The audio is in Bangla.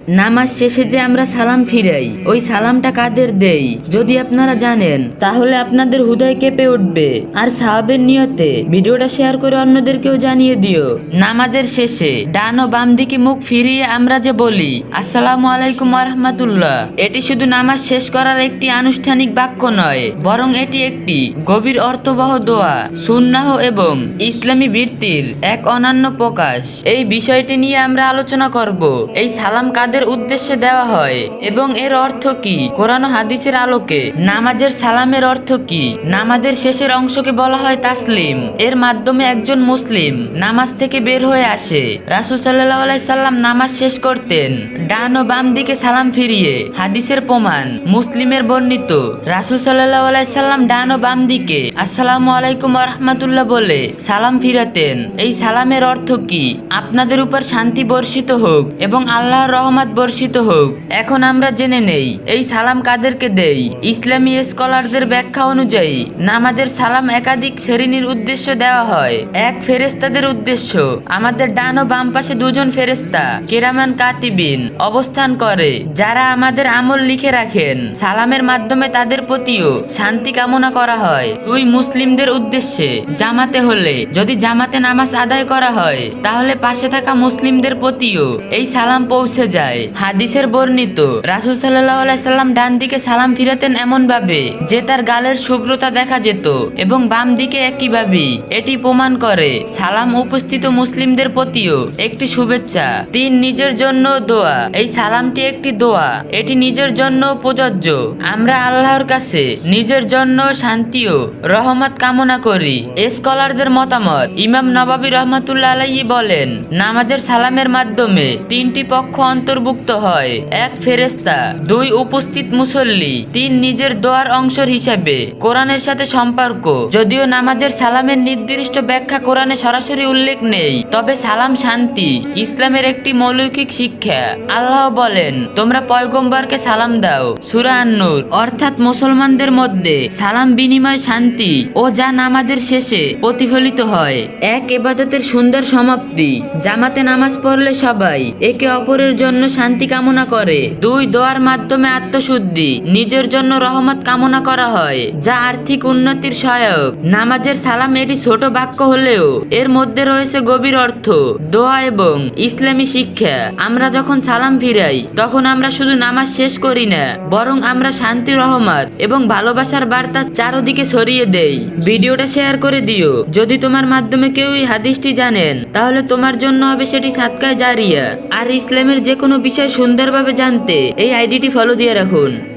নামাজ শেষে যে আমরা সালাম ফিরাই, ওই সালামটা কাদের দেই যদি আপনারা জানেন তাহলে আপনাদের হৃদয় কেঁপে উঠবে। আর সাহাবের নিয়তে ভিডিওটা শেয়ার করে অন্যদেরকেও জানিয়ে দিও। নামাজের শেষে ডান ও বাম দিকে মুখ ফিরিয়ে আমরা যে বলি আসসালামু আলাইকুম ওয়া রাহমাতুল্লাহ, এটি শুধু নামাজ শেষ করার একটি আনুষ্ঠানিক বাক্য নয়, বরং এটি একটি গভীর অর্থবহ দোয়া, সুন্নাহ এবং ইসলামী বৃত্তির এক অনন্য প্রকাশ। এই বিষয়টি নিয়ে আমরা আলোচনা করব। এই সালাম কাদের উদ্দেশ্যে দেওয়া হয় এবং এর অর্থ কি কোরআন ও হাদিসের আলোকে। নামাজের সালামের অর্থ কি? নামাজের শেষের অংশকে বলা হয় তাসলিম। এর মাধ্যমে একজন মুসলিম নামাজ থেকে বের হয়ে আসে। রাসূল সাল্লাল্লাহু আলাইহি সাল্লাম নামাজ শেষ করতেন ডান ও বাম দিকে সালাম ফিরিয়ে। হাদিসের প্রমাণ মুসলিমের বর্ণিত, রাসূল সাল্লাল্লাহু আলাইহি সাল্লাম ডান ও বাম দিকে আসসালামু আলাইকুম ওয়া রাহমাতুল্লাহ বলে সালাম ফিরাতেন। এই সালামের অর্থ কি? আপনাদের উপর শান্তি বর্ষিত হোক এবং আল্লাহর রহমত বর্ষিত হোক। এখন আমরা জেনে নেই এই সালাম কাদেরকে দেই। ইসলামী স্কলারদের ব্যাখ্যা অনুযায়ী নামাজের সালাম একাধিক শ্রেণীর উদ্দেশ্যে দেওয়া হয়। এক, ফেরেশতাদের উদ্দেশ্য। আমাদের ডান ও বাম পাশে দুজন ফেরেশতা কিরামান কাতিবিন অবস্থান করে, যারা আমাদের আমল লিখে রাখেন। সালামের মাধ্যমে তাদের প্রতিও শান্তি কামনা করা হয়। দুই, মুসলিমদের উদ্দেশ্যে। জামাতে হলে যদি জামাতে নামাজ আদায় করা হয় তাহলে পাশে থাকা মুসলিমদের প্রতিও এই সালাম পৌঁছে যায়। হাদিসের বর্ণিত, রাসূল সাল্লাল্লাহু আলাইহি সাল্লাম ডান দিকে সালাম ফিরাতেন এমন ভাবে যে তার গালের শুভ্রতা দেখা যেত এবং বাম দিকে একইভাবে। এটি প্রমাণ করে সালাম উপস্থিত মুসলিমদের প্রতিও একটি শুভেচ্ছা। তিন, নিজের জন্য দোয়া। এই সালামটি একটি দোয়া, এটি নিজের জন্য প্রযোজ্য। আমরা আল্লাহর কাছে নিজের জন্য শান্তি ও রহমত কামনা করি। স্কলারদের মতামত, ইমাম নববী রাহমাতুল্লাহ আলাইহি বলেন, নামাজের সালামের মাধ্যমে তিনটি পক্ষ অন্তর্ভুক্ত হয়। এক, ফেরেশতা। দুই, উপস্থিত মুসল্লি। তিন, নিজের দোয়ার অংশের হিসাবে কোরআনের সাথে সম্পর্ক। যদিও নামাজের সালামের নির্দিষ্ট ব্যাখ্যা কোরআনে সরাসরি উল্লেখ নেই, তবে সালাম শান্তি ইসলামের একটি মৌলিক শিক্ষা। আল্লাহ বলেন, তোমরা পয়গম্বরকে সালাম দাও। সূরা আন-নূর। অর্থাৎ মুসলমানদের মধ্যে সালাম বিনিময় শান্তি ও যা নামাজের শেষে প্রতিফলিত হয়। এক, ইবাদতের সুন্দর সমাপ্তি। জামাতে নামাজ পড়লে সবাই একে অপরের জন্য শান্তি কামনা করে। দুই, দোয়ার মাধ্যমে আত্মশুদ্ধি, নিজের জন্য রহমত কামনা করা হয়, যা আর্থিক উন্নতির সহায়ক। নামাজের সালাম এটি ছোট বাক্য হলেও এর মধ্যে রয়েছে গভীর অর্থ, দোয়া এবং ইসলামী শিক্ষা। আমরা যখন সালাম ফিরাই তখন আমরা শুধু নামাজ শেষ করি না, বরং আমরা শান্তি, রহমত এবং ভালোবাসার বার্তা চারদিকে ছড়িয়ে দেই। ভিডিওটা শেয়ার করে দিও। যদি তোমার মাধ্যমে কেউ এই হাদিসটি জানেন তাহলে তোমার জন্য হবে সেটি সাদকায়ে জারিয়া। আর ইসলামের যে কোনো বিষয় সুন্দরভাবে জানতে এই আইডিটি ফলো দিয়ে রাখুন।